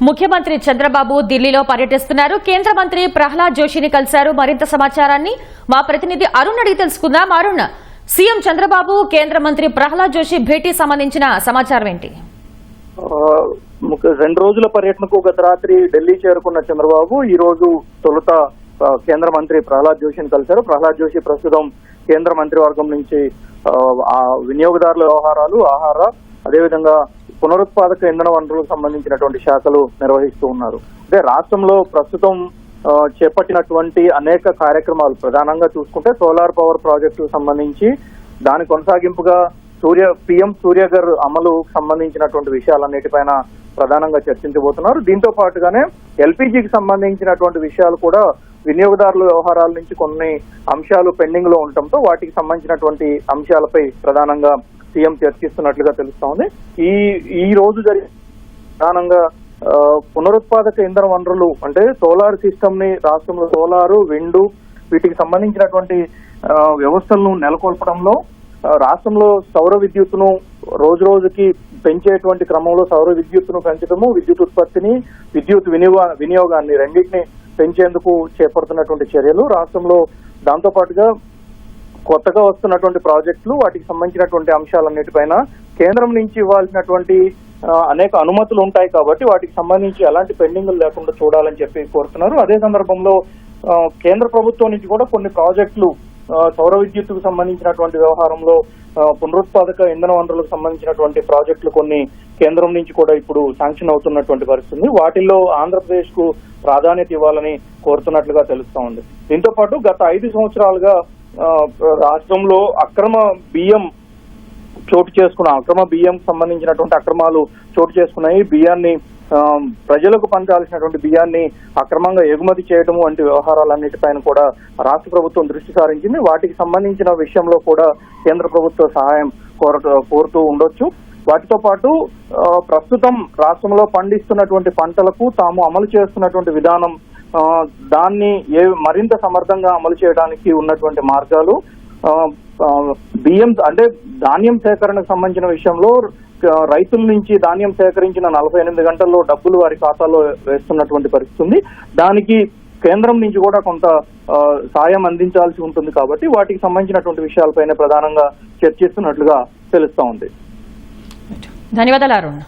ముఖ్యమంత్రి చంద్రబాబు ఢిల్లీలో పర్యటిస్తున్నారు. కేంద్ర మంత్రి ప్రహ్లాద్ జోషిని కలిశారు. మరింత సమాచారాన్ని మా ప్రతినిధి అరుణ్ అడిగి తెలుసుకుందాం. అరుణ్, సీఎం చంద్రబాబు కేంద్ర మంత్రి ప్రహ్లాద్ జోషి భేటీ సంబంధించిన సమాచారం ఏంటి? 2 రోజుల పర్యటనకు గత రాత్రి ఢిల్లీ చేరుకున్న చంద్రబాబు ఈ రోజు తొలుత కేంద్ర మంత్రి ప్రహ్లాద్ జోషిని కలిశారు. ప్రహ్లాద్ జోషి ప్రస్తుతం కేంద్ర మంత్రివర్గం నుంచి వినియోగదారుల వ్యవహారాలు, ఆహార, అదేవిధంగా పునరుత్పాదక ఇంధన వనరులకు సంబంధించినటువంటి శాఖలు నిర్వహిస్తూ ఉన్నారు. అంటే రాష్ట్రంలో ప్రస్తుతం చేపట్టినటువంటి అనేక కార్యక్రమాలు ప్రధానంగా చూసుకుంటే సోలార్ పవర్ ప్రాజెక్టుకు సంబంధించి దాని కొనసాగింపుగా పిఎం సూర్యఘర్ అమలు సంబంధించినటువంటి విషయాలన్నిటిపైన ప్రధానంగా చర్చించబోతున్నారు. దీంతో పాటుగానే ఎల్పీజీకి సంబంధించినటువంటి విషయాలు కూడా వినియోగదారుల వ్యవహారాల నుంచి కొన్ని అంశాలు పెండింగ్ లో ఉండటంతో వాటికి సంబంధించినటువంటి అంశాలపై ప్రధానంగా సీఎం చర్చిస్తున్నట్లుగా తెలుస్తా ఉంది. ఈ రోజు ప్రధానంగా పునరుత్పాదక ఇంధన వనరులు అంటే సోలార్ సిస్టమ్ ని రాష్ట్రంలో సోలారు, విండు వీటికి సంబంధించినటువంటి వ్యవస్థలను నెలకొల్పడంలో రాష్ట్రంలో సౌర విద్యుత్తును రోజు రోజుకి పెంచేటువంటి క్రమంలో సౌర విద్యుత్తును పెంచడము, విద్యుత్ ఉత్పత్తిని, విద్యుత్ వినియోగాన్ని రెండింటిని పెంచేందుకు చేపడుతున్నటువంటి చర్యలు రాష్ట్రంలో, దాంతో పాటుగా కొత్తగా వస్తున్నటువంటి ప్రాజెక్టులు, వాటికి సంబంధించినటువంటి అంశాలన్నిటిపైన కేంద్రం నుంచి ఇవ్వాల్సినటువంటి అనేక అనుమతులు ఉంటాయి కాబట్టి వాటికి సంబంధించి ఎలాంటి పెండింగ్లు లేకుండా చూడాలని చెప్పి కోరుతున్నారు. అదే సందర్భంలో కేంద్ర ప్రభుత్వం నుంచి కూడా కొన్ని ప్రాజెక్టులు సౌర విద్యుత్తుకు సంబంధించినటువంటి వ్యవహారంలో పునరుత్పాదక ఇంధన వనరులకు సంబంధించినటువంటి ప్రాజెక్టులు కొన్ని కేంద్రం నుంచి కూడా ఇప్పుడు శాంక్షన్ అవుతున్నటువంటి పరిస్థితి. వాటిల్లో ఆంధ్రప్రదేశ్ కు ప్రాధాన్యత ఇవ్వాలని కోరుతున్నట్లుగా తెలుస్తా ఉంది. దీంతో పాటు గత 5 సంవత్సరాలుగా రాష్ట్రంలో అక్రమ బియ్యం సంబంధించినటువంటి అక్రమాలు చోటు చేసుకున్నాయి. బియ్యాన్ని ప్రజలకు పంచాల్సినటువంటి బియ్యాన్ని అక్రమంగా ఎగుమతి చేయడం వంటి వ్యవహారాలన్నిటిపైన కూడా రాష్ట్ర ప్రభుత్వం దృష్టి సారించింది. వాటికి సంబంధించిన విషయంలో కూడా కేంద్ర ప్రభుత్వ సహాయం కోరుతూ ఉండొచ్చు. వాటితో పాటు ప్రస్తుతం రాష్ట్రంలో పండిస్తున్నటువంటి పంటలకు తాము అమలు చేస్తున్నటువంటి విధానం, దాన్ని మరింత సమర్థంగా అమలు చేయడానికి ఉన్నటువంటి మార్గాలు, బియ్యం అంటే ధాన్యం సేకరణకు సంబంధించిన విషయంలో రైతుల నుంచి ధాన్యం సేకరించిన 48 గంటల్లో డబ్బులు వారి ఖాతాలో వేస్తున్నటువంటి పరిస్థితి ఉంది. దానికి కేంద్రం నుంచి కూడా కొంత సాయం అందించాల్సి ఉంటుంది కాబట్టి వాటికి సంబంధించినటువంటి విషయాలపైన ప్రధానంగా చర్చిస్తున్నట్లుగా తెలుస్తా ఉంది. ధన్యవాదాలు అరుణ్.